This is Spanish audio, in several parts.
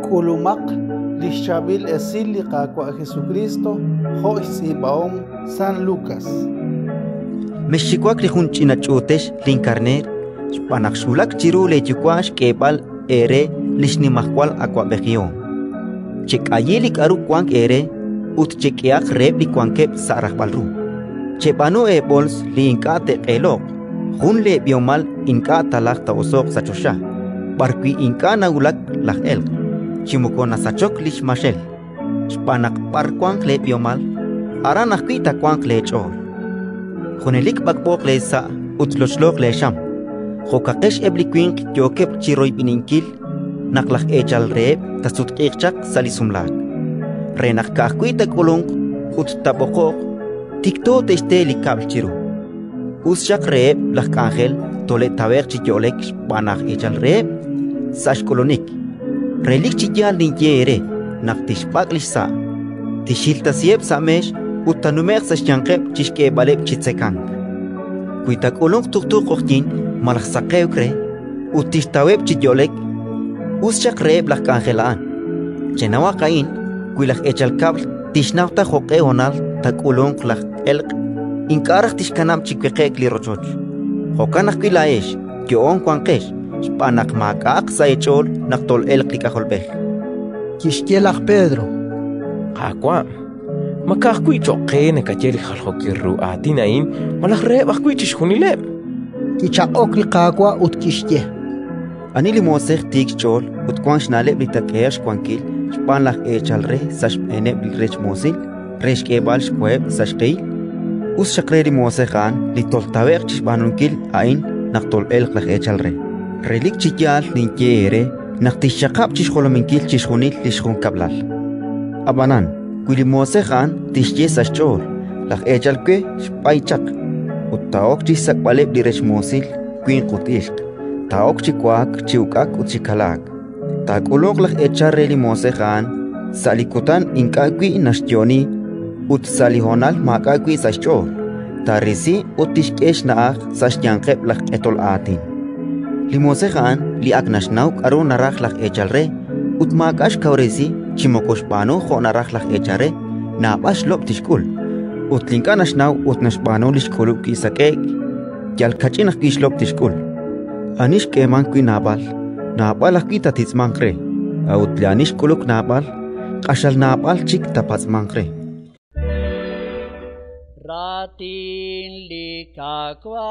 Kulumak Lishabil Esili Kakwa Jesucristo Jois Ibaom San Lucas Mexikuak Lijunchina Chutesh Lincarner Spanaxulak Chiru Lechukwash Kebal Ere Lishnimahkwal Aquabegion Chek Ayelik Arukwank Ere Ut Chekiak Rep Likwankep Sarahbalru Chepano Ebols Linkate Elok Junle Biomal Inka Talak Taosok Sachosha Barqui Inka Naulak Lak El Chimukona Sachok Lish Mashel Spanak Parquank Le Biomal Aranakita Quank Le Chol Junelik Bakbok Le Sa Utloshlok Le Sham Jokakesh Ebliquink Jokep Chiroy Pininkil Naklak Echal Reb Tasut Ekchak Salisumlak Renak Kakuita Kulung Ut Tapokok Tikto Teste Likab Chiru Ushak Reb Lak Angel Tole Taber Chiyolek Spanak Echal Reb Sash Kolonik Relik Chiyal Ninjere Naktishpak Lisa Tishilta Sieb Samesh Utanumer Sashyankep Chishke Baleb Chitsekang Kuitak Ulung Tuktuk Kochtin Malaksakekre Utistaweb Chiyolek Ushak Reb Lak Angelaan Chenawa Kain Kuilak Echal Kabl Tishnauta Hoke Onal Tak Ulung Lak Elk Inkarak Tishkanam Chikwekek Lirochoch Hokanak Kilaesh Kyoon Kwankesh Spanak Makak Saechol Naktol Elk Likajolbej Kishkelak Pedro Aqua Makakui Chokene Kacheli Jalhokiru Atinain Malak Reb Akuichish Hunileb Kichakok Likakwa Utkishke Anili Mosek Tik Chol Utkwansh Naleb Litakeash Kwankil Spanlak Echal Re Sash Eneb Rech Mosil Resh Kebal Shkweb Sashkei Us Shakreri Mosekan Litol Taber Chishbanunkil Ain Naktol Elk Lak Echal Re Relik Chiyal Ninjere Naktishakap Chishkolominkil Chishunil Lishun Kablal Abanan Kwili Mosekan Tishye Sashchol Lak Echal Kwe Shpaichak Utaok Chisak Baleb Direch Mosil Queen Kutishk Taok Chikwak Chiukak Uchikalak Takulok Lak Echal Reli Mosekan Salikutan Inkakwi Nashtioni Ut Salihonal Makakwi Sashchol Tarisi Utishkesh Naak Sashyankep Lak Etol Atin Limosehan li aknashnauk aro narajlak echalre utmakash kauresi chimokoshpano jo narajlak echare nabash lop tishkul utlinkanashnaw utnashpano lishkuluk kisakek yalkachinak kishlop tishkul anish keman kui nabal akita titzmankre autlianish kuluk nabal qashal nabal chik tapatzmankre Ratin likakwa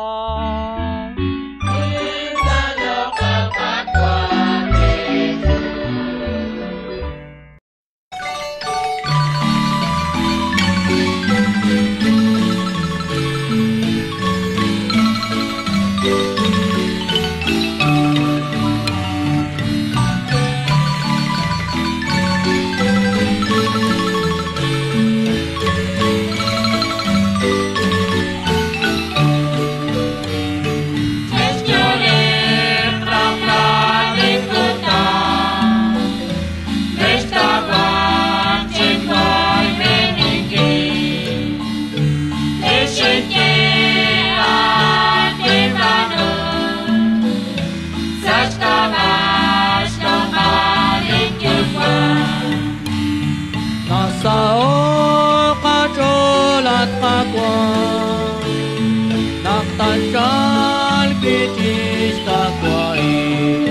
Naktanjal kitis takwai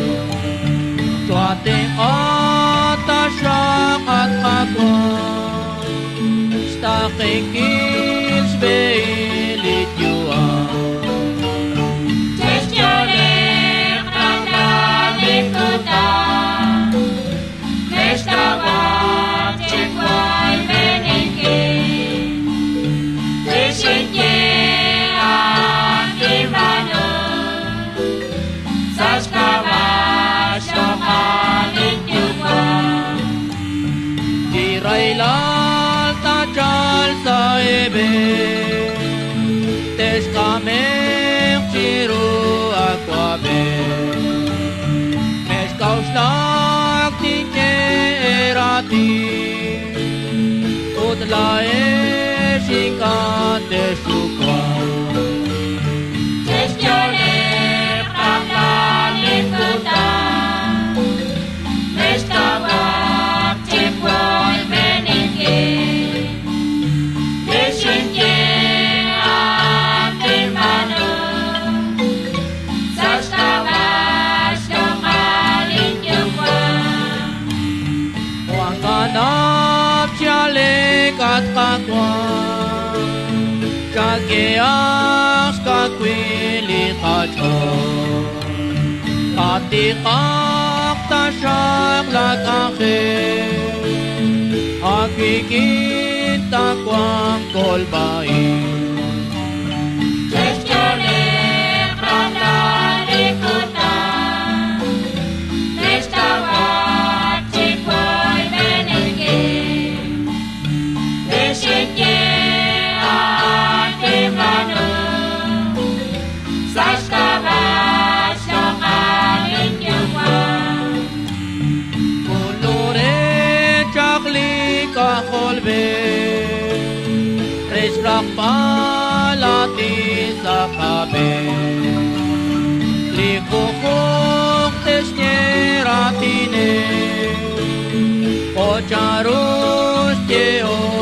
Suate atasyak at kakwa Stakikil sbeilit yuan Testjolek rakdalik kutan Nestawak cekwai meningki Tishikye Teshkamer chiru akwabe Meshkauslak tikerati Utlae shikan deshukwa Teshkyole prakla likutan Kageas kakwili kacho Atikak tasyak latake Akikita kwang kolbain Palati sa kabe Likukuk tesnyeratine O charus teo